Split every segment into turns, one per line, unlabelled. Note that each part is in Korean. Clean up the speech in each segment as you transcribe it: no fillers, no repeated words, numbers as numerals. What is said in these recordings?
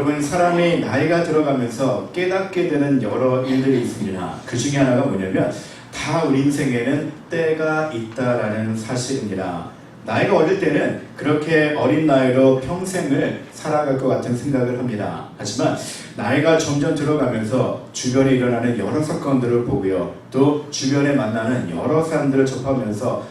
여러분, 사람이 나이가 들어가면서 깨닫게 되는 여러 일들이 있습니다. 그 중에 하나가 뭐냐면 다 우리 인생에는 때가 있다라는 사실입니다. 나이가 어릴 때는 그렇게 어린 나이로 평생을 살아갈 것 같은 생각을 합니다. 하지만 나이가 점점 들어가면서 주변에 일어나는 여러 사건들을 보고요, 또 주변에 만나는 여러 사람들을 접하면서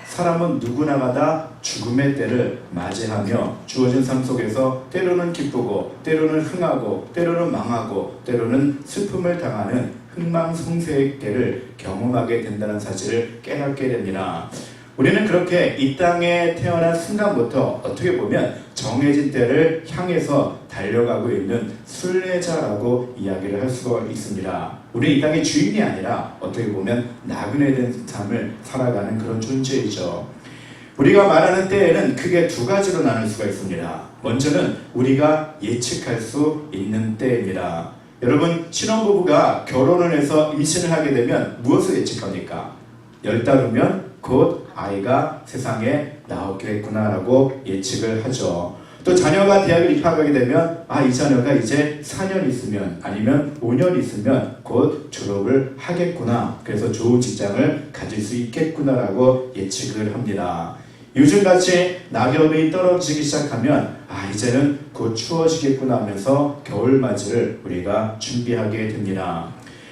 사람은 누구나가 다 죽음의 때를 맞이하며 주어진 삶 속에서 때로는 기쁘고 때로는 흥하고 때로는 망하고 때로는 슬픔을 당하는 흥망성쇠의 때를 경험하게 된다는 사실을 깨닫게 됩니다. 우리는 그렇게 이 땅에 태어난 순간부터 어떻게 보면 정해진 때를 향해서 달려가고 있는 순례자라고 이야기를 할 수가 있습니다. 우리 이 땅의 주인이 아니라 어떻게 보면 나그네 된 삶을 살아가는 그런 존재이죠. 우리가 말하는 때에는 크게 두 가지로 나눌 수가 있습니다. 먼저는 우리가 예측할 수 있는 때입니다. 여러분, 신혼부부가 결혼을 해서 임신을 하게 되면 무엇을 예측합니까? 10달 후면 곧 아이가 세상에 나오겠구나라고 예측을 하죠. 또 자녀가 대학을 입학하게 되면 이 자녀가 이제 4년 있으면 아니면 5년 있으면 곧 졸업을 하겠구나, 그래서 좋은 직장을 가질 수 있겠구나라고 예측을 합니다. 요즘같이 낙엽이 떨어지기 시작하면 이제는 곧 추워지겠구나 하면서 겨울맞이를 우리가 준비하게 됩니다.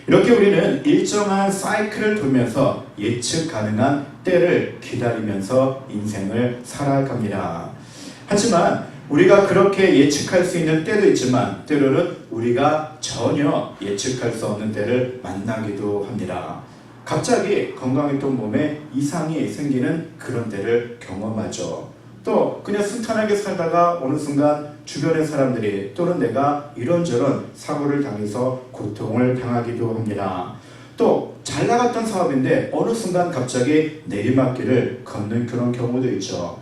이렇게 우리는 일정한 사이클을 돌면서 예측 가능한 때를 기다리면서 인생을 살아갑니다. 하지만 우리가 그렇게 예측할 수 있는 때도 있지만 때로는 우리가 전혀 예측할 수 없는 때를 만나기도 합니다. 갑자기 건강했던 몸에 이상이 생기는 그런 때를 경험하죠. 또 그냥 순탄하게 살다가 어느 순간 주변의 사람들이 또는 내가 이런저런 사고를 당해서 고통을 당하기도 합니다. 또 잘 나갔던 사업인데 어느 순간 갑자기 내리막길을 걷는 그런 경우도 있죠.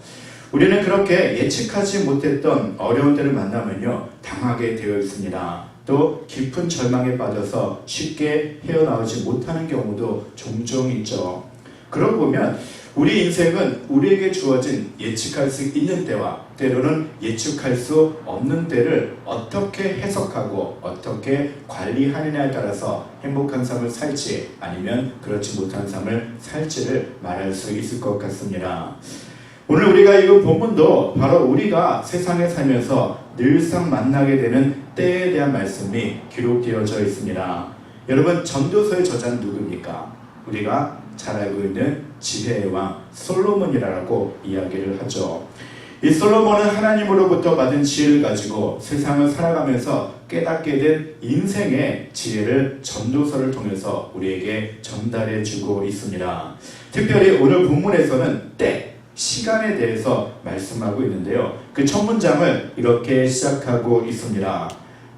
우리는 그렇게 예측하지 못했던 어려운 때를 만나면요, 당하게 되어 있습니다. 또 깊은 절망에 빠져서 쉽게 헤어나오지 못하는 경우도 종종 있죠. 그러고 보면 우리 인생은 우리에게 주어진 예측할 수 있는 때와 때로는 예측할 수 없는 때를 어떻게 해석하고 어떻게 관리하느냐에 따라서 행복한 삶을 살지 아니면 그렇지 못한 삶을 살지를 말할 수 있을 것 같습니다. 오늘 우리가 읽은 본문도 바로 우리가 세상에 살면서 늘상 만나게 되는 때에 대한 말씀이 기록되어져 있습니다. 여러분, 전도서의 저자는 누굽니까? 우리가 잘 알고 있는 지혜의 왕 솔로몬이라고 이야기를 하죠. 이 솔로몬은 하나님으로부터 받은 지혜를 가지고 세상을 살아가면서 깨닫게 된 인생의 지혜를 전도서를 통해서 우리에게 전달해 주고 있습니다. 특별히 오늘 본문에서는 때, 시간에 대해서 말씀하고 있는데요, 그 첫 문장을 이렇게 시작하고 있습니다.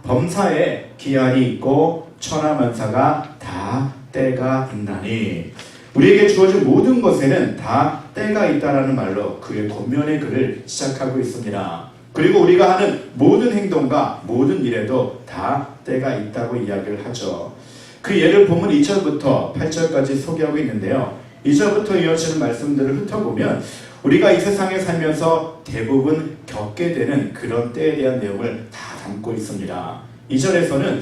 범사에 기한이 있고 천하만사가 다 때가 있나니. 우리에게 주어진 모든 것에는 다 때가 있다라는 말로 그의 권면의 글을 시작하고 있습니다. 그리고 우리가 하는 모든 행동과 모든 일에도 다 때가 있다고 이야기를 하죠. 그 예를 본문 2절부터 8절까지 소개하고 있는데요, 2절부터 이어지는 말씀들을 훑어보면 우리가 이 세상에 살면서 대부분 겪게 되는 그런 때에 대한 내용을 다 담고 있습니다. 2절에서는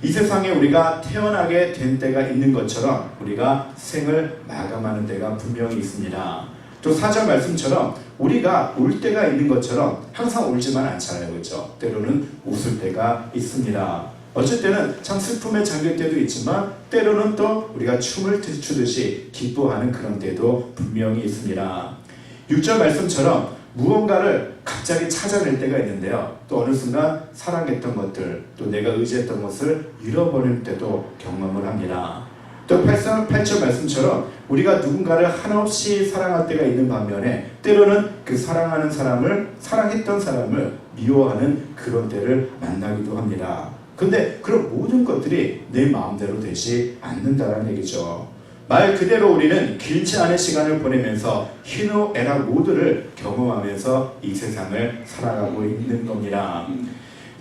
이 세상에 우리가 태어나게 된 때가 있는 것처럼 우리가 생을 마감하는 때가 분명히 있습니다. 또 4절 말씀처럼 우리가 울 때가 있는 것처럼 항상 울지만 않잖아요, 그렇죠? 때로는 웃을 때가 있습니다. 어쩔 때는 참 슬픔에 잠길 때도 있지만 때로는 또 우리가 춤을 추듯이 기뻐하는 그런 때도 분명히 있습니다. 6절 말씀처럼 무언가를 갑자기 찾아낼 때가 있는데요, 또 어느 순간 사랑했던 것들, 또 내가 의지했던 것을 잃어버릴 때도 경험을 합니다. 또 8절 말씀처럼 우리가 누군가를 한없이 사랑할 때가 있는 반면에 때로는 그 사랑하는 사람을, 사랑했던 사람을 미워하는 그런 때를 만나기도 합니다. 근데 그런 모든 것들이 내 마음대로 되지 않는다는 얘기죠. 말 그대로 우리는 길지 않은 시간을 보내면서 희노애락 모두를 경험하면서 이 세상을 살아가고 있는 겁니다.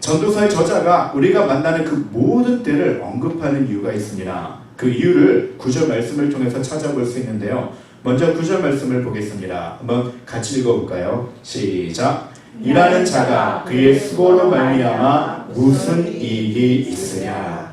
전도서의 저자가 우리가 만나는 그 모든 때를 언급하는 이유가 있습니다. 그 이유를 9절 말씀을 통해서 찾아볼 수 있는데요, 먼저 9절 말씀을 보겠습니다. 한번 같이 읽어볼까요? 시작! 일하는 자가 그의 수고로 말미암아 무슨 이익이 있으랴.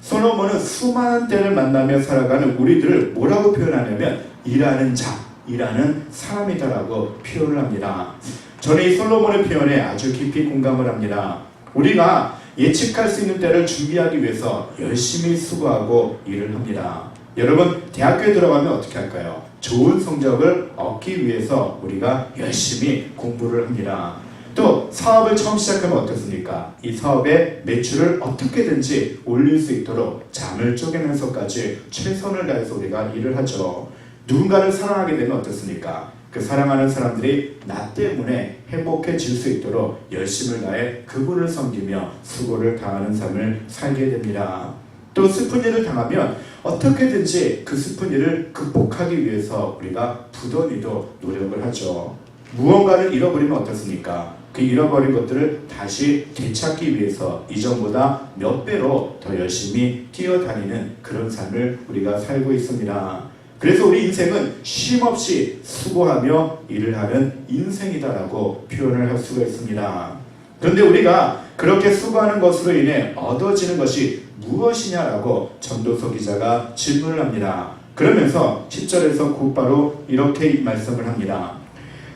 솔로몬은 수많은 때를 만나며 살아가는 우리들을 뭐라고 표현하냐면 일하는 자, 일하는 사람이다라고 표현을 합니다. 저는 이 솔로몬의 표현에 아주 깊이 공감을 합니다. 우리가 예측할 수 있는 때를 준비하기 위해서 열심히 수고하고 일을 합니다. 여러분, 대학교에 들어가면 어떻게 할까요? 좋은 성적을 얻기 위해서 우리가 열심히 공부를 합니다. 또 사업을 처음 시작하면 어떻습니까? 이 사업의 매출을 어떻게든지 올릴 수 있도록 잠을 쪼개면서까지 최선을 다해서 우리가 일을 하죠. 누군가를 사랑하게 되면 어떻습니까? 그 사랑하는 사람들이 나 때문에 행복해질 수 있도록 열심을 다해 그분을 섬기며 수고를 다하는 삶을 살게 됩니다. 또 슬픈 일을 당하면 어떻게든지 그 슬픈 일을 극복하기 위해서 우리가 부단히도 노력을 하죠. 무언가를 잃어버리면 어떻습니까? 그 잃어버린 것들을 다시 되찾기 위해서 이전보다 몇 배로 더 열심히 뛰어다니는 그런 삶을 우리가 살고 있습니다. 그래서 우리 인생은 쉼없이 수고하며 일을 하는 인생이다라고 표현을 할 수가 있습니다. 그런데 우리가 그렇게 수고하는 것으로 인해 얻어지는 것이 무엇이냐라고 전도서 기자가 질문을 합니다. 그러면서 10절에서 곧바로 이렇게 말씀을 합니다.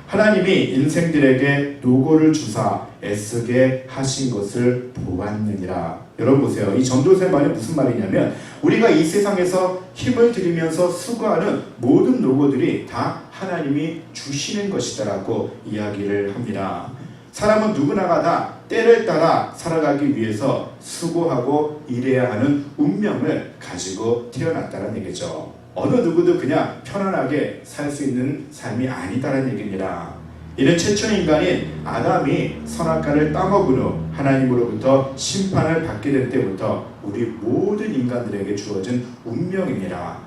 하나님이 인생들에게 노고를 주사 애쓰게 하신 것을 보았느니라. 여러분 보세요. 이 전도서의 말이 무슨 말이냐면 우리가 이 세상에서 힘을 들이면서 수고하는 모든 노고들이 다 하나님이 주시는 것이다라고 이야기를 합니다. 사람은 누구나가 다 때를 따라 살아가기 위해서 수고하고 일해야 하는 운명을 가지고 태어났다는 얘기죠. 어느 누구도 그냥 편안하게 살 수 있는 삶이 아니다라는 얘기입니다. 이는 최초의 인간인 아담이 선악과를 따먹은 후 하나님으로부터 심판을 받게 될 때부터 우리 모든 인간들에게 주어진 운명입니다.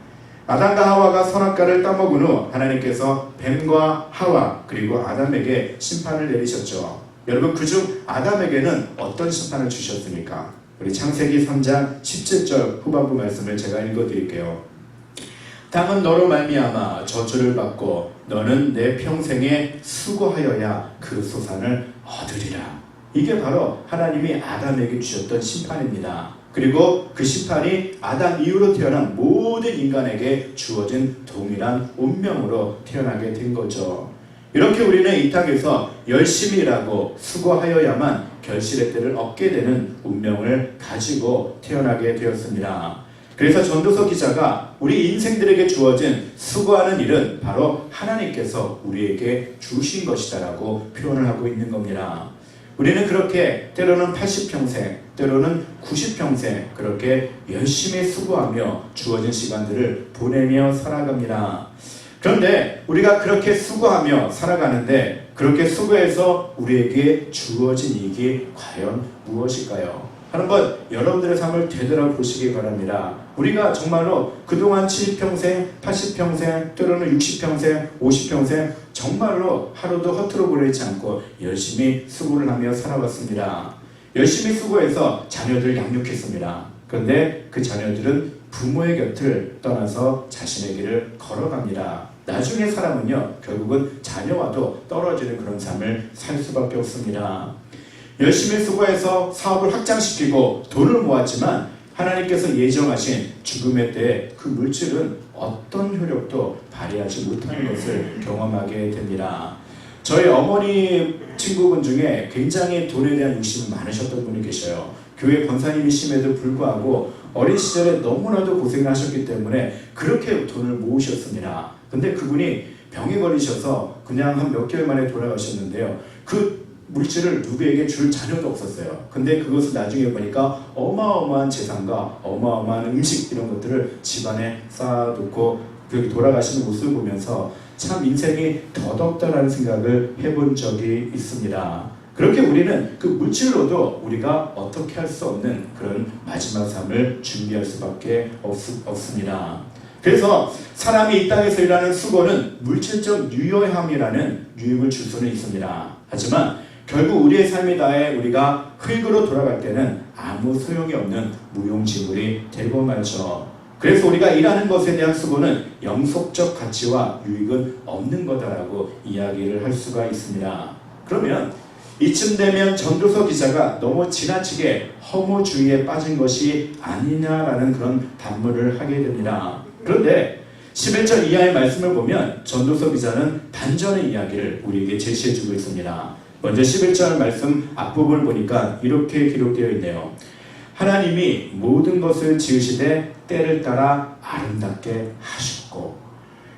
아담과 하와가 선악과를 따먹은 후 하나님께서 뱀과 하와 그리고 아담에게 심판을 내리셨죠. 여러분, 그중 아담에게는 어떤 심판을 주셨습니까? 우리 창세기 3장 17절 후반부 말씀을 제가 읽어드릴게요. 땅은 너로 말미암아 저주를 받고 너는 내 평생에 수고하여야 그 소산을 얻으리라. 이게 바로 하나님이 아담에게 주셨던 심판입니다. 그리고 그 심판이 아담 이후로 태어난 모든 인간에게 주어진 동일한 운명으로 태어나게 된 거죠. 이렇게 우리는 이 땅에서 열심히 일하고 수고하여야만 결실의 때를 얻게 되는 운명을 가지고 태어나게 되었습니다. 그래서 전도서 기자가 우리 인생들에게 주어진 수고하는 일은 바로 하나님께서 우리에게 주신 것이다라고 표현을 하고 있는 겁니다. 우리는 그렇게 때로는 80평생, 때로는 90평생 그렇게 열심히 수고하며 주어진 시간들을 보내며 살아갑니다. 그런데 우리가 그렇게 수고하며 살아가는데 그렇게 수고해서 우리에게 주어진 이익이 과연 무엇일까요? 한번 여러분들의 삶을 되돌아보시기 바랍니다. 우리가 정말로 그동안 70평생, 80평생, 때로는 60평생, 50평생 정말로 하루도 허투루 보내지 않고 열심히 수고를 하며 살아왔습니다. 열심히 수고해서 자녀들 양육했습니다. 그런데 그 자녀들은 부모의 곁을 떠나서 자신의 길을 걸어갑니다. 나중에 사람은요, 결국은 자녀와도 떨어지는 그런 삶을 살 수밖에 없습니다. 열심히 수고해서 사업을 확장시키고 돈을 모았지만 하나님께서 예정하신 죽음의 때에 그 물질은 어떤 효력도 발휘하지 못하는 것을 경험하게 됩니다. 저희 어머니 친구분 중에 굉장히 돈에 대한 욕심이 많으셨던 분이 계셔요. 교회 권사님이심에도 불구하고 어린 시절에 너무나도 고생을 하셨기 때문에 그렇게 돈을 모으셨습니다. 근데 그분이 병에 걸리셔서 그냥 한 몇 개월 만에 돌아가셨는데요. 그 물질을 누구에게 줄 자녀도 없었어요. 근데 그것을 나중에 보니까 어마어마한 재산과 어마어마한 음식 이런 것들을 집안에 쌓아놓고 그 돌아가시는 모습을 보면서 참 인생이 더덥다라는 생각을 해본 적이 있습니다. 그렇게 우리는 그 물질로도 우리가 어떻게 할 수 없는 그런 마지막 삶을 준비할 수밖에 없습니다. 그래서 사람이 이 땅에서 일하는 수고는 물질적 유효함이라는 유익을 줄 수는 있습니다. 하지만 결국 우리의 삶에 다해 우리가 흙으로 돌아갈 때는 아무 소용이 없는 무용지물이 되고 말죠. 그래서 우리가 일하는 것에 대한 수고는 영속적 가치와 유익은 없는 거다라고 이야기를 할 수가 있습니다. 그러면 이쯤 되면 전도서 기자가 너무 지나치게 허무주의에 빠진 것이 아니냐라는 그런 반문을 하게 됩니다. 그런데 11절 이하의 말씀을 보면 전도서 기자는 반전의 이야기를 우리에게 제시해주고 있습니다. 먼저 11절 말씀 앞부분을 보니까 이렇게 기록되어 있네요. 하나님이 모든 것을 지으시되 때를 따라 아름답게 하셨고.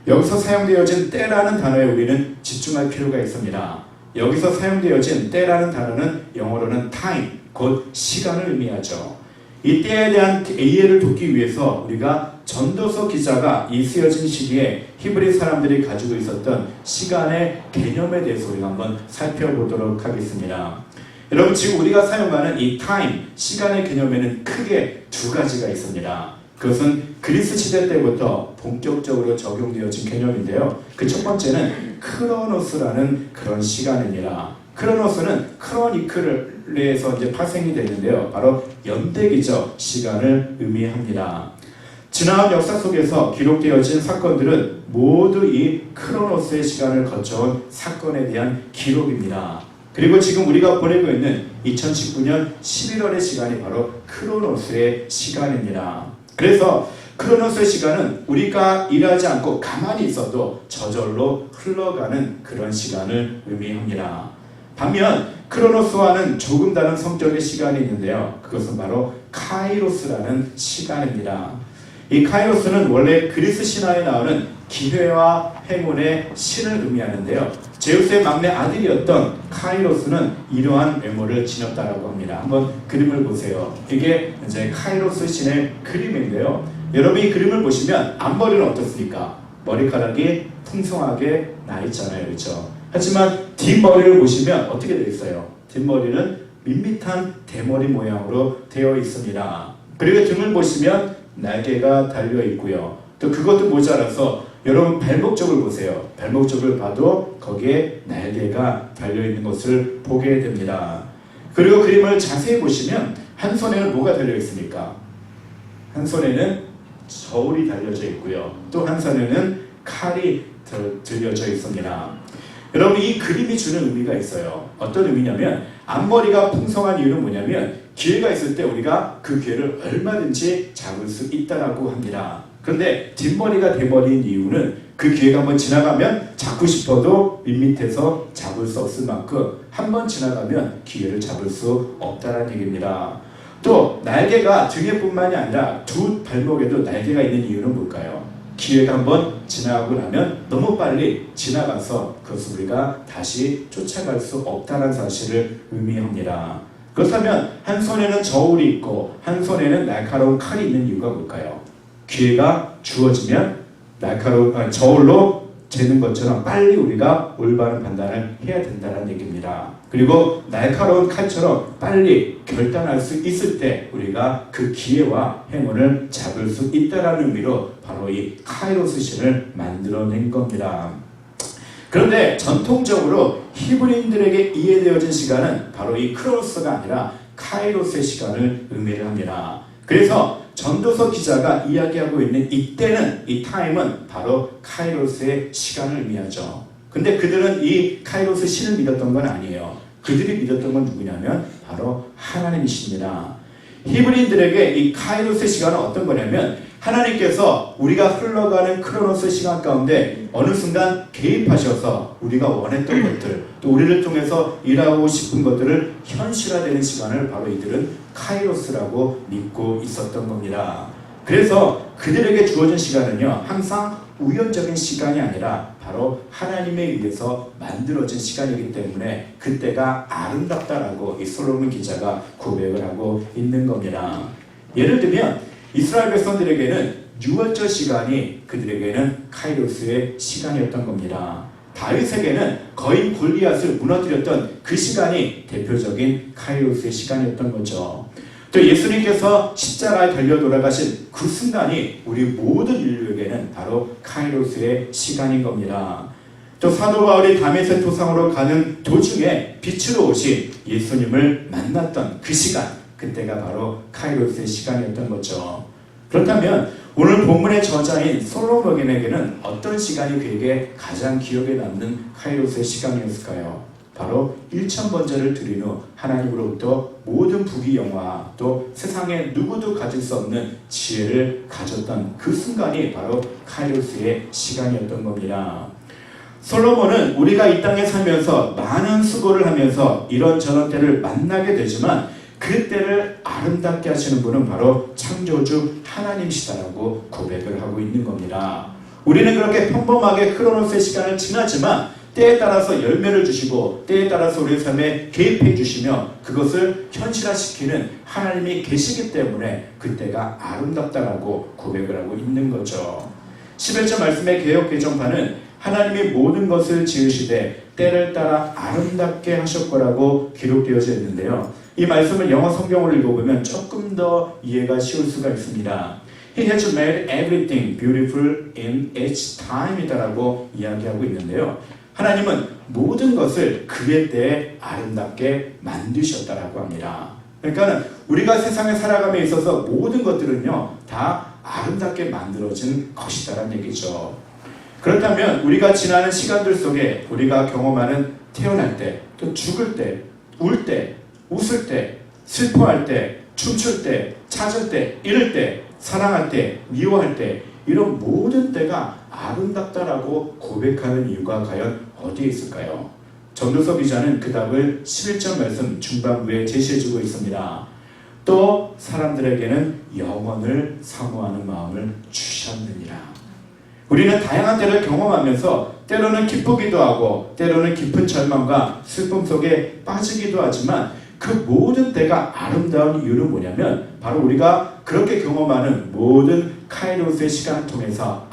여기서 사용되어진 때라는 단어에 우리는 집중할 필요가 있습니다. 여기서 사용되어진 때라는 단어는 영어로는 time, 곧 시간을 의미하죠. 이 때에 대한 이해를 돕기 위해서 우리가 전도서 기자가 이 쓰여진 시기에 히브리 사람들이 가지고 있었던 시간의 개념에 대해서 우리가 한번 살펴보도록 하겠습니다. 여러분, 지금 우리가 사용하는 이 time, 시간의 개념에는 크게 두 가지가 있습니다. 그것은 그리스 시대 때부터 본격적으로 적용되어진 개념인데요. 그 첫 번째는 크로노스라는 그런 시간입니다. 크로노스는 크로니클에서 이제 파생이 되는데요. 바로 연대기적 시간을 의미합니다. 지나온 역사 속에서 기록되어진 사건들은 모두 이 크로노스의 시간을 거쳐온 사건에 대한 기록입니다. 그리고 지금 우리가 보내고 있는 2019년 11월의 시간이 바로 크로노스의 시간입니다. 그래서 크로노스의 시간은 우리가 일하지 않고 가만히 있어도 저절로 흘러가는 그런 시간을 의미합니다. 반면 크로노스와는 조금 다른 성격의 시간이 있는데요. 그것은 바로 카이로스라는 시간입니다. 이 카이로스는 원래 그리스 신화에 나오는 기회와 행운의 신을 의미하는데요. 제우스의 막내 아들이었던 카이로스는 이러한 외모를 지녔다라고 합니다. 한번 그림을 보세요. 이게 이제 카이로스 신의 그림인데요. 여러분, 이 그림을 보시면 앞머리는 어떻습니까? 머리카락이 풍성하게 나 있잖아요, 그렇죠? 하지만 뒷머리를 보시면 어떻게 되어 있어요? 뒷머리는 밋밋한 대머리 모양으로 되어 있습니다. 그리고 등을 보시면 날개가 달려 있고요. 또 그것도 모자라서 여러분 발목 쪽을 보세요. 발목 쪽을 봐도 거기에 날개가 달려있는 것을 보게 됩니다. 그리고 그림을 자세히 보시면 한 손에는 뭐가 달려있습니까? 한 손에는 저울이 달려져 있고요. 또 한 손에는 칼이 들려져 있습니다. 여러분, 이 그림이 주는 의미가 있어요. 어떤 의미냐면 앞머리가 풍성한 이유는 뭐냐면 기회가 있을 때 우리가 그 기회를 얼마든지 잡을 수 있다라고 합니다. 그런데 뒷머리가 대머리인 이유는 그 기회가 한번 지나가면 잡고 싶어도 밋밋해서 잡을 수 없을 만큼 한번 지나가면 기회를 잡을 수 없다는 얘기입니다. 또 날개가 등에뿐만이 아니라 두 발목에도 날개가 있는 이유는 뭘까요? 기회가 한번 지나가고 나면 너무 빨리 지나가서 그것을 우리가 다시 쫓아갈 수 없다는 사실을 의미합니다. 그렇다면 한 손에는 저울이 있고 한 손에는 날카로운 칼이 있는 이유가 뭘까요? 기회가 주어지면 날카로운 저울로 재는 것처럼 빨리 우리가 올바른 판단을 해야 된다는 얘기입니다. 그리고 날카로운 칼처럼 빨리 결단할 수 있을 때 우리가 그 기회와 행운을 잡을 수 있다는 의미로 바로 이 카이로스 신을 만들어낸 겁니다. 그런데 전통적으로 히브리인들에게 이해되어진 시간은 바로 이 크로노스가 아니라 카이로스의 시간을 의미를 합니다. 그래서 전도서 기자가 이야기하고 있는 이때는, 이 타임은 바로 카이로스의 시간을 의미하죠. 근데 그들은 이 카이로스 신을 믿었던 건 아니에요. 그들이 믿었던 건 누구냐면 바로 하나님이십니다. 히브리인들에게 이 카이로스의 시간은 어떤 거냐면 하나님께서 우리가 흘러가는 크로노스 시간 가운데 어느 순간 개입하셔서 우리가 원했던 것들, 또 우리를 통해서 일하고 싶은 것들을 현실화되는 시간을 바로 이들은 카이로스라고 믿고 있었던 겁니다. 그래서 그들에게 주어진 시간은요, 항상 우연적인 시간이 아니라 바로 하나님에 의해서 만들어진 시간이기 때문에 그때가 아름답다라고 이 솔로몬 기자가 고백을 하고 있는 겁니다. 예를 들면 이스라엘 백성들에게는 유월절 시간이 그들에게는 카이로스의 시간이었던 겁니다. 다윗에게는 거인 골리앗을 무너뜨렸던 그 시간이 대표적인 카이로스의 시간이었던 거죠. 또 예수님께서 십자가에 달려 돌아가신 그 순간이 우리 모든 인류에게는 바로 카이로스의 시간인 겁니다. 또 사도 바울이 다메섹 도상으로 가는 도중에 빛으로 오신 예수님을 만났던 그 시간, 그때가 바로 카이로스의 시간이었던 거죠. 그렇다면 오늘 본문의 저자인 솔로몬에게는 어떤 시간이 그에게 가장 기억에 남는 카이로스의 시간이었을까요? 바로 1000번제를 드린 후 하나님으로부터 모든 부귀영화 또 세상에 누구도 가질 수 없는 지혜를 가졌던 그 순간이 바로 카이로스의 시간이었던 겁니다. 솔로몬은 우리가 이 땅에 살면서 많은 수고를 하면서 이런저런 때를 만나게 되지만 그 때를 아름답게 하시는 분은 바로 창조주 하나님이시다라고 고백을 하고 있는 겁니다. 우리는 그렇게 평범하게 크로노스의 시간을 지나지만 때에 따라서 열매를 주시고 때에 따라서 우리의 삶에 개입해 주시며 그것을 현실화시키는 하나님이 계시기 때문에 그때가 아름답다라고 고백을 하고 있는 거죠. 11절 말씀의 개역 개정판은 하나님이 모든 것을 지으시되 때를 따라 아름답게 하셨거라고 기록되어져 있는데요. 이 말씀을 영어 성경으로 읽어보면 조금 더 이해가 쉬울 수가 있습니다. He has made everything beautiful in its time이다라고 이야기하고 있는데요. 하나님은 모든 것을 그의 때에 아름답게 만드셨다라고 합니다. 그러니까 우리가 세상에 살아감에 있어서 모든 것들은요 다 아름답게 만들어진 것이다라는 얘기죠. 그렇다면 우리가 지나는 시간들 속에 우리가 경험하는 태어날 때, 또 죽을 때, 울 때, 웃을 때, 슬퍼할 때, 춤출 때, 찾을 때, 잃을 때, 사랑할 때, 미워할 때 이런 모든 때가 아름답다라고 고백하는 이유가 과연 어디에 있을까요? 전도서 기자는 그 답을 11절 말씀 중반부에 제시해주고 있습니다. 또 사람들에게는 영원을 사모하는 마음을 주셨느니라. 우리는 다양한 때를 경험하면서 때로는 기쁘기도 하고 때로는 깊은 절망과 슬픔 속에 빠지기도 하지만 그 모든 때가 아름다운 이유는 뭐냐면 바로 우리가 그렇게 경험하는 모든 카이로스의 시간을 통해서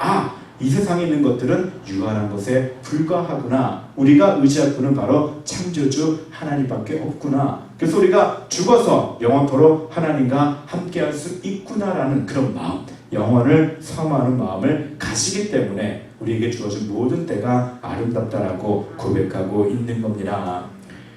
이 세상에 있는 것들은 유한한 것에 불과하구나. 우리가 의지할 분은 바로 창조주 하나님밖에 없구나. 그래서 우리가 죽어서 영원토록 하나님과 함께할 수 있구나라는 그런 마음, 영원을 사모하는 마음을 가지기 때문에 우리에게 주어진 모든 때가 아름답다라고 고백하고 있는 겁니다.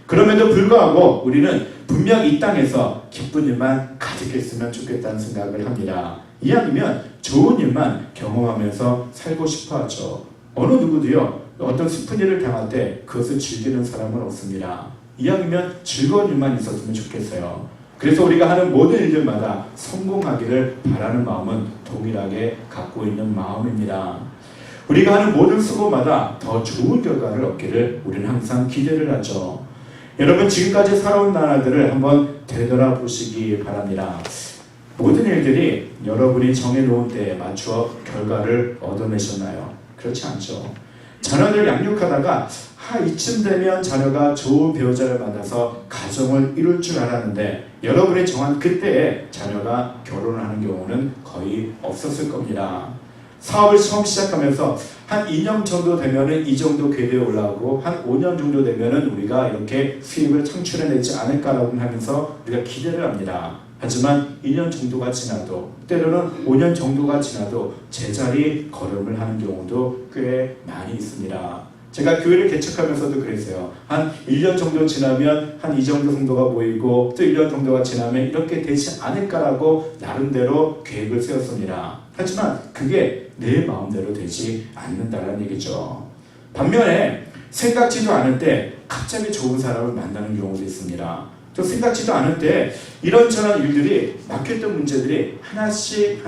그럼에도 불구하고 우리는 분명 이 땅에서 기쁜 일만 가득했으면 좋겠다는 생각을 합니다. 이왕이면 좋은 일만 경험하면서 살고 싶어 하죠. 어느 누구도요 어떤 슬픈 일을 당할 때 그것을 즐기는 사람은 없습니다. 이왕이면 즐거운 일만 있었으면 좋겠어요. 그래서 우리가 하는 모든 일들마다 성공하기를 바라는 마음은 동일하게 갖고 있는 마음입니다. 우리가 하는 모든 수고마다 더 좋은 결과를 얻기를 우리는 항상 기대를 하죠. 여러분 지금까지 살아온 나날들을 한번 되돌아보시기 바랍니다. 모든 일들이 여러분이 정해놓은 때에 맞추어 결과를 얻어내셨나요? 그렇지 않죠. 자녀들 양육하다가 이쯤 되면 자녀가 좋은 배우자를 만나서 가정을 이룰 줄 알았는데 여러분이 정한 그때에 자녀가 결혼을 하는 경우는 거의 없었을 겁니다. 사업을 처음 시작하면서 한 2년 정도 되면은 이 정도 궤도에 올라오고 한 5년 정도 되면은 우리가 이렇게 수입을 창출해내지 않을까라고 하면서 우리가 기대를 합니다. 하지만 2년 정도가 지나도 때로는 5년 정도가 지나도 제자리 걸음을 하는 경우도 꽤 많이 있습니다. 제가 교회를 개척하면서도 그랬어요. 한 1년 정도 지나면 한 이 정도 정도가 보이고 또 1년 정도가 지나면 이렇게 되지 않을까라고 나름대로 계획을 세웠습니다. 하지만 그게 내 마음대로 되지 않는다는 얘기죠. 반면에 생각지도 않을 때 갑자기 좋은 사람을 만나는 경우도 있습니다. 또 생각지도 않을 때 이런저런 일들이 막혔던 문제들이 하나씩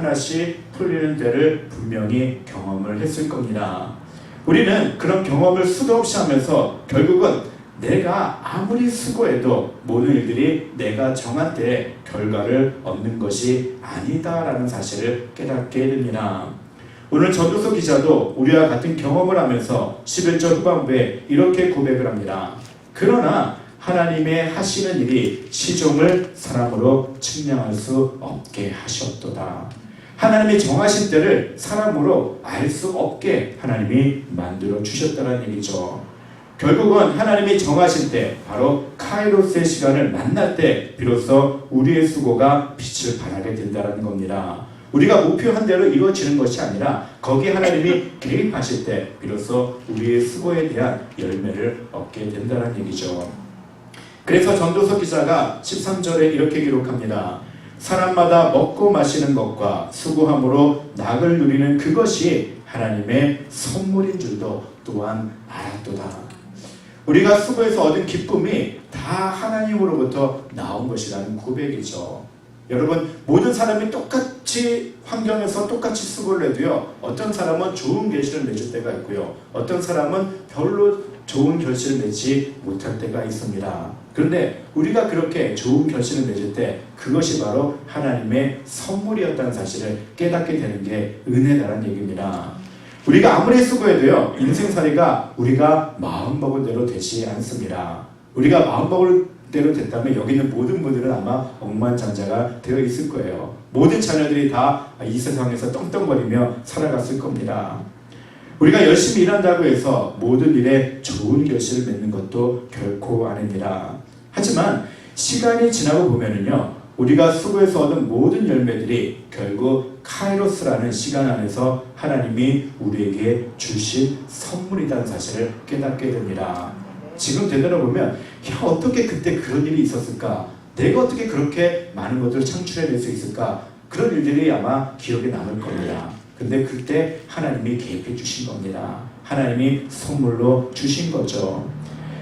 풀리는 때를 분명히 경험을 했을 겁니다. 우리는 그런 경험을 수도 없이 하면서 결국은 내가 아무리 수고해도 모든 일들이 내가 정한 때에 결과를 얻는 것이 아니다라는 사실을 깨닫게 됩니다. 오늘 전도서 기자도 우리와 같은 경험을 하면서 11절 후반부에 이렇게 고백을 합니다. 그러나 하나님의 하시는 일이 시종을 사람으로 측량할 수 없게 하셨도다. 하나님이 정하신 때를 사람으로 알 수 없게 하나님이 만들어 주셨다는 얘기죠. 결국은 하나님이 정하신 때 바로 카이로스의 시간을 만날 때 비로소 우리의 수고가 빛을 발하게 된다는 겁니다. 우리가 목표한 대로 이루어지는 것이 아니라 거기에 하나님이 개입하실 때 비로소 우리의 수고에 대한 열매를 얻게 된다는 얘기죠. 그래서 전도서 기자가 13절에 이렇게 기록합니다. 사람마다 먹고 마시는 것과 수고함으로 낙을 누리는 그것이 하나님의 선물인 줄도 또한 알았도다. 우리가 수고해서 얻은 기쁨이 다 하나님으로부터 나온 것이라는 고백이죠. 여러분, 모든 사람이 똑같이 환경에서 똑같이 수고를 해도요, 어떤 사람은 좋은 결실을 맺을 때가 있고요, 어떤 사람은 별로 좋은 결실을 맺지 못할 때가 있습니다. 그런데 우리가 그렇게 좋은 결실을 맺을 때 그것이 바로 하나님의 선물이었다는 사실을 깨닫게 되는 게 은혜다라는 얘기입니다. 우리가 아무리 수고해도요, 인생살이가 우리가 마음먹은 대로 되지 않습니다. 우리가 마음먹은 대로 됐다면 여기 있는 모든 분들은 아마 억만장자가 되어 있을 거예요. 모든 자녀들이 다 이 세상에서 떵떵거리며 살아갔을 겁니다. 우리가 열심히 일한다고 해서 모든 일에 좋은 결실을 맺는 것도 결코 아닙니다. 하지만 시간이 지나고 보면은요, 우리가 수고해서 얻은 모든 열매들이 결국 카이로스라는 시간 안에서 하나님이 우리에게 주신 선물이라는 사실을 깨닫게 됩니다. 지금 되돌아보면, 야, 어떻게 그때 그런 일이 있었을까? 내가 어떻게 그렇게 많은 것들을 창출해낼 수 있을까? 그런 일들이 아마 기억에 남을 겁니다. 근데 그때 하나님이 계획해 주신 겁니다. 하나님이 선물로 주신 거죠.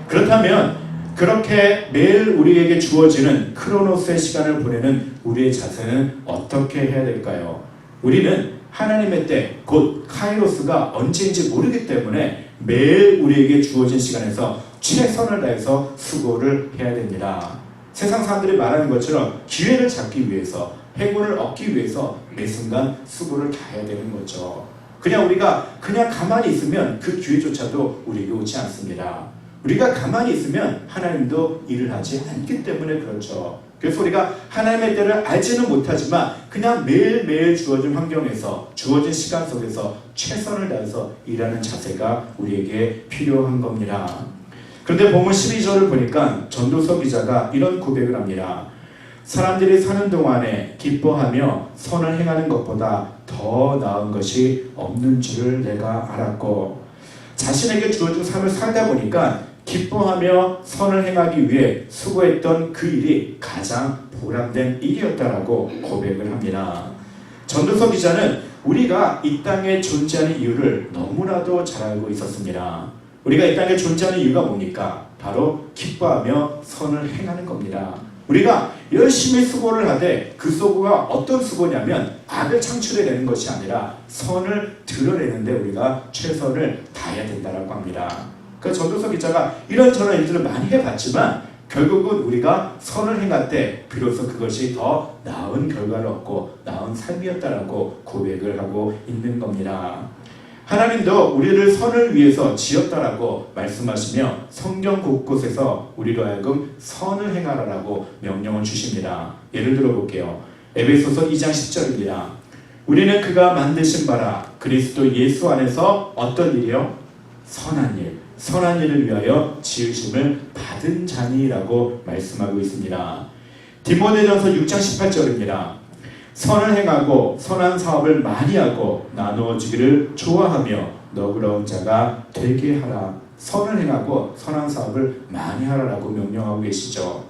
그렇다면 그렇게 매일 우리에게 주어지는 크로노스의 시간을 보내는 우리의 자세는 어떻게 해야 될까요? 우리는 하나님의 때, 곧 카이로스가 언제인지 모르기 때문에 매일 우리에게 주어진 시간에서 최선을 다해서 수고를 해야 됩니다. 세상 사람들이 말하는 것처럼 기회를 잡기 위해서, 행운을 얻기 위해서 매 순간 수고를 다해야 되는 거죠. 그냥 우리가 그냥 가만히 있으면 그 기회조차도 우리에게 오지 않습니다. 우리가 가만히 있으면 하나님도 일을 하지 않기 때문에 그렇죠. 그래서 우리가 하나님의 때를 알지는 못하지만 그냥 매일매일 주어진 환경에서, 주어진 시간 속에서 최선을 다해서 일하는 자세가 우리에게 필요한 겁니다. 그런데 본문 12절을 보니까 전도서 기자가 이런 고백을 합니다. 사람들이 사는 동안에 기뻐하며 선을 행하는 것보다 더 나은 것이 없는 줄을 내가 알았고, 자신에게 주어진 삶을 살다 보니까 기뻐하며 선을 행하기 위해 수고했던 그 일이 가장 보람된 일이었다라고 고백을 합니다. 전도서 기자는 우리가 이 땅에 존재하는 이유를 너무나도 잘 알고 있었습니다. 우리가 이 땅에 존재하는 이유가 뭡니까? 바로 기뻐하며 선을 행하는 겁니다. 우리가 열심히 수고를 하되 그 수고가 어떤 수고냐면 악을 창출해내는 것이 아니라 선을 드러내는데 우리가 최선을 다해야 된다고 합니다. 그 전도서 기자가 이런저런 일들을 많이 해봤지만 결국은 우리가 선을 행할 때 비로소 그것이 더 나은 결과를 얻고 나은 삶이었다라고 고백을 하고 있는 겁니다. 하나님도 우리를 선을 위해서 지었다라고 말씀하시며 성경 곳곳에서 우리로 하여금 선을 행하라라고 명령을 주십니다. 예를 들어 볼게요. 에베소서 2장 10절입니다. 우리는 그가 만드신 바라 그리스도 예수 안에서 어떤 일이요? 선한 일, 선한 일을 위하여 지으심을 받은 자니라고 말씀하고 있습니다. 디모데전서 6장 18절입니다. 선을 행하고 선한 사업을 많이 하고 나누어 주기를 좋아하며 너그러운 자가 되게 하라. 선을 행하고 선한 사업을 많이 하라라고 명령하고 계시죠.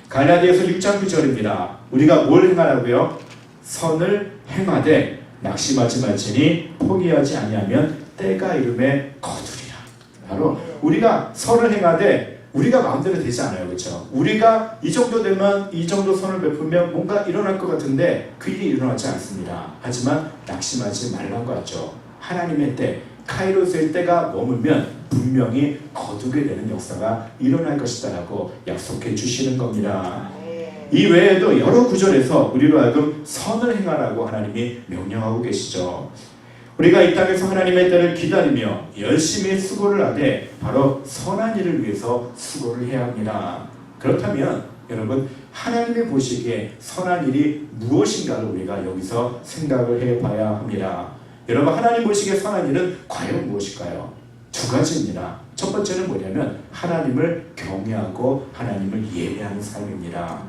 갈라디아서 6장 9절입니다. 우리가 뭘 행하라고요? 선을 행하되 낙심하지 말지니 포기하지 아니하면 때가 이름에 거두리라. 바로 우리가 선을 행하되 우리가 마음대로 되지 않아요. 그렇죠? 우리가 이 정도 되면 이 정도 선을 베풀면 뭔가 일어날 것 같은데 그 일이 일어나지 않습니다. 하지만 낙심하지 말라고 하죠. 하나님의 때, 카이로스의 때가 머물면 분명히 거두게 되는 역사가 일어날 것이다라고 약속해 주시는 겁니다. 이 외에도 여러 구절에서 우리로 하여금 선을 행하라고 하나님이 명령하고 계시죠. 우리가 이 땅에서 하나님의 때를 기다리며 열심히 수고를 하되 바로 선한 일을 위해서 수고를 해야 합니다. 그렇다면 여러분, 하나님이 보시기에 선한 일이 무엇인가를 우리가 여기서 생각을 해봐야 합니다. 여러분, 하나님 보시기에 선한 일은 과연 무엇일까요? 두 가지입니다. 첫 번째는 뭐냐면 하나님을 경외하고 하나님을 예배하는 삶입니다.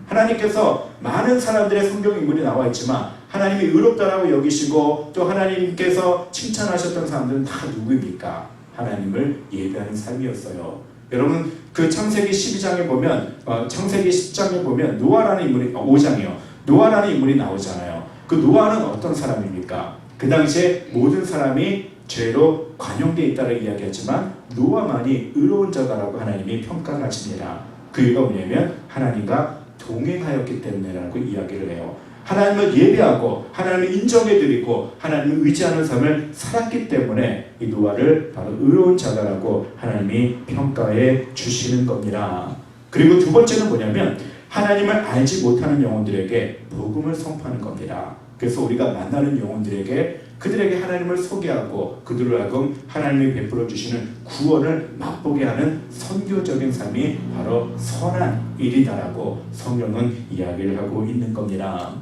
하나님께서 많은 사람들의 성경 인물이 나와 있지만 하나님이 의롭다라고 여기시고 또 하나님께서 칭찬하셨던 사람들은 다 누구입니까? 하나님을 예배하는 삶이었어요. 여러분, 그 창세기 12장에 보면 창세기 10장에 보면 노아라는 인물이 5장이요. 노아라는 인물이 나오잖아요. 그 노아는 어떤 사람입니까? 그 당시에 모든 사람이 죄로 관용되어 있다고 이야기하지만 노아만이 의로운 자다라고 하나님이 평가를 하십니다. 그 이유가 뭐냐면 하나님과 동행하였기 때문에라고 이야기를 해요. 하나님을 예배하고 하나님을 인정해드리고 하나님을 의지하는 삶을 살았기 때문에 이 노아를 바로 의로운 자다라고 하나님이 평가해 주시는 겁니다. 그리고 두 번째는 뭐냐면 하나님을 알지 못하는 영혼들에게 복음을 선포하는 겁니다. 그래서 우리가 만나는 영혼들에게 그들에게 하나님을 소개하고 그들을 하여금 하나님이 베풀어 주시는 구원을 맛보게 하는 선교적인 삶이 바로 선한 일이다라고 성경은 이야기를 하고 있는 겁니다.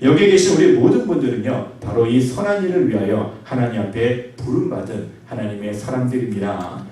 여기에 계신 우리 모든 분들은요 바로 이 선한 일을 위하여 하나님 앞에 부름받은 하나님의 사람들입니다.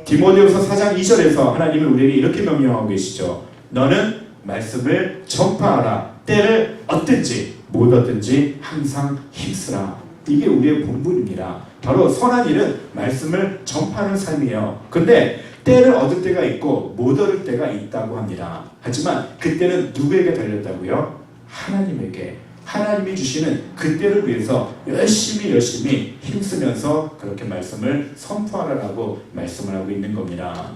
디모데후서 4장 2절에서 하나님은 우리에게 이렇게 명령하고 계시죠. 너는 말씀을 전파하라. 때를 얻든지 못 얻든지 항상 힘쓰라. 이게 우리의 본분입니다. 바로 선한 일은 말씀을 전파하는 삶이에요. 근데 때를 얻을 때가 있고 못 얻을 때가 있다고 합니다. 하지만 그때는 누구에게 달렸다고요? 하나님에게. 하나님이 주시는 그 때를 위해서 열심히 힘쓰면서 그렇게 말씀을 선포하라고 말씀을 하고 있는 겁니다.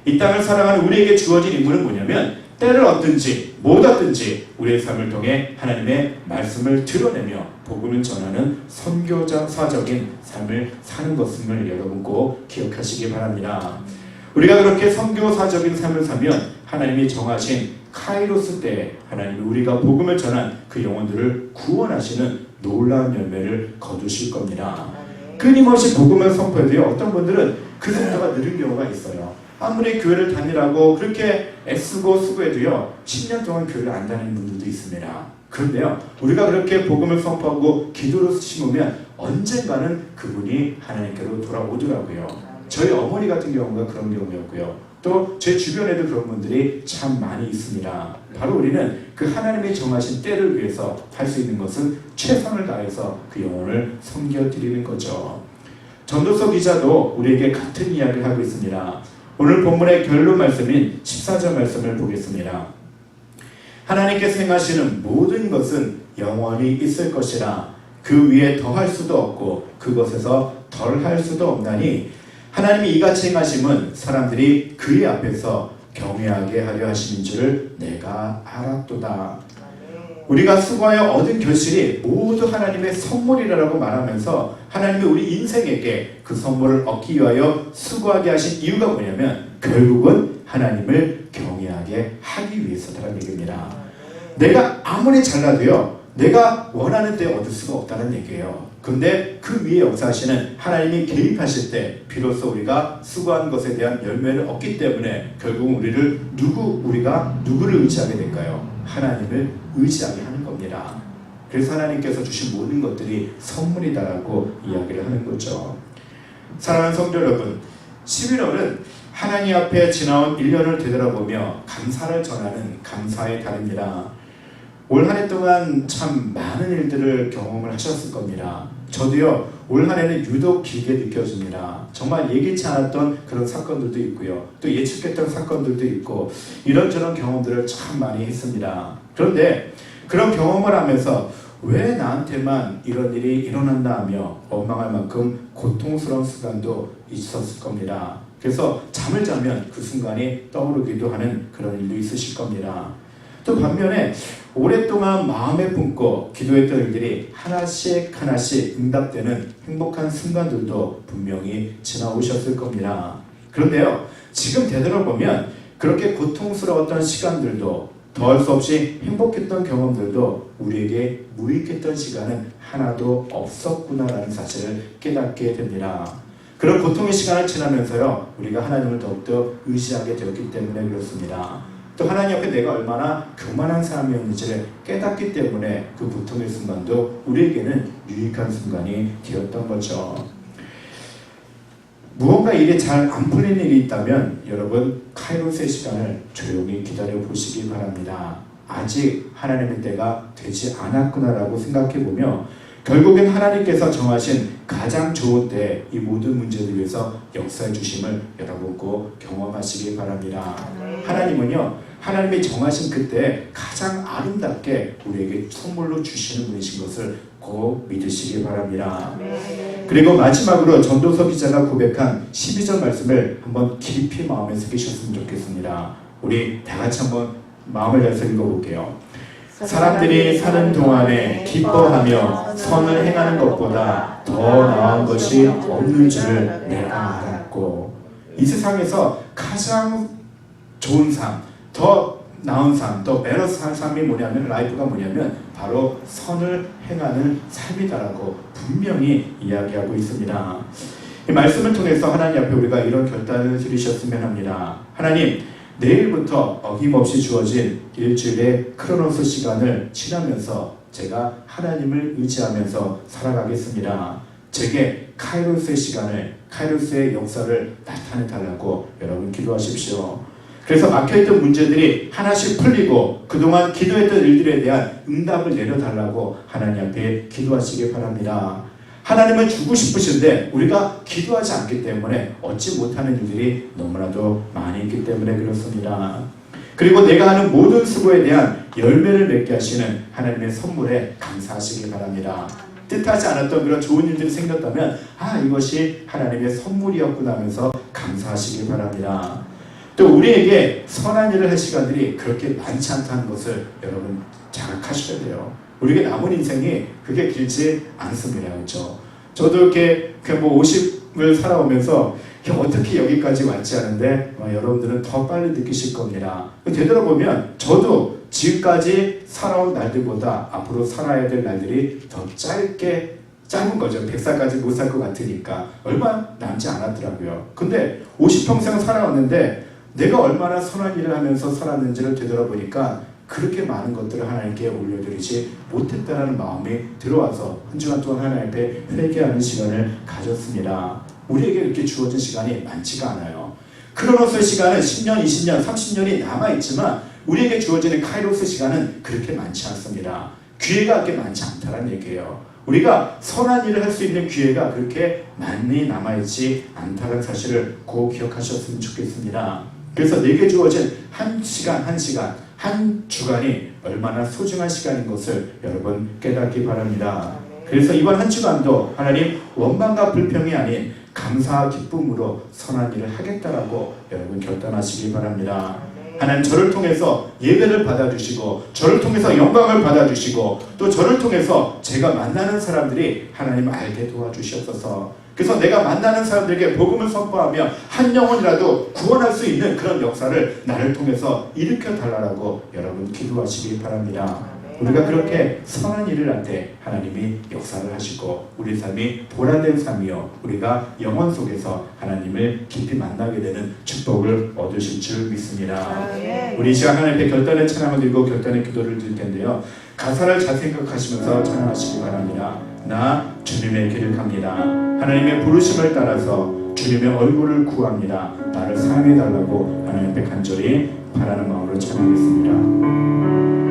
이 땅을 살아가는 우리에게 주어진 임무는 뭐냐면 때를 얻든지 못 얻든지 우리의 삶을 통해 하나님의 말씀을 드러내며 복음을 전하는 선교사적인 삶을 사는 것임을 여러분 꼭 기억하시기 바랍니다. 우리가 그렇게 선교사적인 삶을 살면 하나님이 정하신 카이로스 때에 하나님이 우리가 복음을 전한 그 영혼들을 구원하시는 놀라운 열매를 거두실 겁니다. 끊임없이 복음을 선포해도요 어떤 분들은 그 속도가 느린 경우가 있어요. 아무리 교회를 다니라고 그렇게 애쓰고 수고해도요 10년 동안 교회를 안 다니는 분들도 있습니다. 그런데요 우리가 그렇게 복음을 선포하고 기도로 심으면 언젠가는 그분이 하나님께로 돌아오더라고요. 저희 어머니 같은 경우가 그런 경우였고요. 또 제 주변에도 그런 분들이 참 많이 있습니다. 바로 우리는 그 하나님이 정하신 때를 위해서 할 수 있는 것은 최선을 다해서 그 영혼을 섬겨드리는 거죠. 전도서 기자도 우리에게 같은 이야기를 하고 있습니다. 오늘 본문의 결론 말씀인 14절 말씀을 보겠습니다. 하나님께서 행하시는 모든 것은 영원히 있을 것이라 그 위에 더할 수도 없고 그것에서 덜할 수도 없나니 하나님이 이같이 행하심은 사람들이 그의 앞에서 경외하게 하려 하심인 줄을 내가 알았도다. 우리가 수고하여 얻은 결실이 모두 하나님의 선물이라고 말하면서 하나님이 우리 인생에게 그 선물을 얻기 위하여 수고하게 하신 이유가 뭐냐면 결국은 하나님을 경외하게 하기 위해서라는 얘기입니다. 내가 아무리 잘나도요 내가 원하는 때 얻을 수가 없다는 얘기예요. 근데 그 위에 역사하시는 하나님이 개입하실 때 비로소 우리가 수고한 것에 대한 열매를 얻기 때문에 결국 우리가 누구를 의지하게 될까요? 하나님을 의지하게 하는 겁니다. 그래서 하나님께서 주신 모든 것들이 선물이다라고 이야기를 하는 거죠. 사랑하는 성도 여러분, 11월은 하나님 앞에 지나온 1년을 되돌아보며 감사를 전하는 감사의 달입니다. 올 한 해 동안 참 많은 일들을 경험을 하셨을 겁니다. 저도요 올 한 해는 유독 길게 느껴집니다. 정말 예기치 않았던 그런 사건들도 있고요. 또 예측했던 사건들도 있고 이런저런 경험들을 참 많이 했습니다. 그런데 그런 경험을 하면서 왜 나한테만 이런 일이 일어난다 하며 원망할 만큼 고통스러운 순간도 있었을 겁니다. 그래서 잠을 자면 그 순간이 떠오르기도 하는 그런 일도 있으실 겁니다. 또 반면에 오랫동안 마음에 품고 기도했던 일들이 하나씩 응답되는 행복한 순간들도 분명히 지나오셨을 겁니다. 그런데요 지금 되돌아보면 그렇게 고통스러웠던 시간들도 더할 수 없이 행복했던 경험들도 우리에게 무익했던 시간은 하나도 없었구나라는 사실을 깨닫게 됩니다. 그런 고통의 시간을 지나면서요 우리가 하나님을 더욱더 의지하게 되었기 때문에 그렇습니다. 또 하나님 앞에 내가 얼마나 교만한 사람이었는지를 깨닫기 때문에 그 고통의 순간도 우리에게는 유익한 순간이 되었던 거죠. 무언가 일이 잘 안 풀리는 일이 있다면 여러분 카이로스의 시간을 조용히 기다려 보시기 바랍니다. 아직 하나님의 때가 되지 않았구나라고 생각해보며 결국엔 하나님께서 정하신 가장 좋은 때에 이 모든 문제를 위해서 역사해 주심을 여러분 꼭 경험하시기 바랍니다. 하나님은요 하나님이 정하신 그때 가장 아름답게 우리에게 선물로 주시는 분이신 것을 꼭 믿으시기 바랍니다. 그리고 마지막으로 전도서 기자가 고백한 12절 말씀을 한번 깊이 마음에 새기셨으면 좋겠습니다. 우리 다 같이 한번 마음을 열어서 읽어볼게요. 사람들이 사는 동안에 기뻐하며 선을 행하는 것보다 더 나은 것이 없는 줄을 내가 알았고, 이 세상에서 가장 좋은 삶, 더 나은 삶, 더 베러 삶이 뭐냐면, 라이프가 뭐냐면 바로 선을 행하는 삶이다라고 분명히 이야기하고 있습니다. 이 말씀을 통해서 하나님 앞에 우리가 이런 결단을 드리셨으면 합니다. 하나님, 내일부터 어김없이 주어진 일주일의 크로노스 시간을 지나면서 제가 하나님을 의지하면서 살아가겠습니다. 제게 카이로스의 시간을, 카이로스의 역사를 나타내 달라고 여러분 기도하십시오. 그래서 막혀있던 문제들이 하나씩 풀리고 그동안 기도했던 일들에 대한 응답을 내려달라고 하나님 앞에 기도하시기 바랍니다. 하나님은 주고 싶으신데 우리가 기도하지 않기 때문에 얻지 못하는 일들이 너무나도 많이 있기 때문에 그렇습니다. 그리고 내가 하는 모든 수고에 대한 열매를 맺게 하시는 하나님의 선물에 감사하시기 바랍니다. 뜻하지 않았던 그런 좋은 일들이 생겼다면 이것이 하나님의 선물이었구나 하면서 감사하시기 바랍니다. 또 우리에게 선한 일을 할 시간들이 그렇게 많지 않다는 것을 여러분 자각하셔야 돼요. 우리에게 남은 인생이 그게 길지 않습니다. 그렇죠? 저도 이렇게 50을 살아오면서 어떻게 여기까지 왔지 않은데 여러분들은 더 빨리 느끼실 겁니다. 되돌아보면 저도 지금까지 살아온 날들보다 앞으로 살아야 될 날들이 더 짧은 거죠. 100살까지 못 살 것 같으니까 얼마 남지 않았더라고요. 근데 50평생 살아왔는데 내가 얼마나 선한 일을 하면서 살았는지를 되돌아보니까 그렇게 많은 것들을 하나님께 올려드리지 못했다는 마음이 들어와서 한 주간 동안 하나님 앞에 회개하는 시간을 가졌습니다. 우리에게 이렇게 주어진 시간이 많지가 않아요. 크로노스의 시간은 10년, 20년, 30년이 남아있지만 우리에게 주어지는 카이로스 시간은 그렇게 많지 않습니다. 기회가 그렇게 많지 않다는 얘기예요. 우리가 선한 일을 할 수 있는 기회가 그렇게 많이 남아있지 않다는 사실을 꼭 기억하셨으면 좋겠습니다. 그래서 내게 주어진 한 시간, 한 주간이 얼마나 소중한 시간인 것을 여러분 깨닫기 바랍니다. 그래서 이번 한 주간도 하나님 원망과 불평이 아닌 감사와 기쁨으로 선한 일을 하겠다라고 여러분 결단하시기 바랍니다. 하나님 저를 통해서 예배를 받아주시고 저를 통해서 영광을 받아주시고 또 저를 통해서 제가 만나는 사람들이 하나님을 알게 도와주시옵소서. 그래서 내가 만나는 사람들에게 복음을 선포하며 한 영혼이라도 구원할 수 있는 그런 역사를 나를 통해서 일으켜 달라고 여러분 기도하시기 바랍니다. 우리가 그렇게 선한 일을 할 때 하나님이 역사를 하시고 우리 삶이 보람된 삶이요 우리가 영혼 속에서 하나님을 깊이 만나게 되는 축복을 얻으실 줄 믿습니다. 우리 이 시간 하나님 앞에 결단의 찬양을 드리고 결단의 기도를 드릴 텐데요. 가사를 잘 생각하시면서 찬양하시기 바랍니다. 나 주님의 길을 갑니다. 하나님의 부르심을 따라서 주님의 얼굴을 구합니다. 나를 사랑해 달라고 하나님 앞에 간절히 바라는 마음으로 찬양하겠습니다.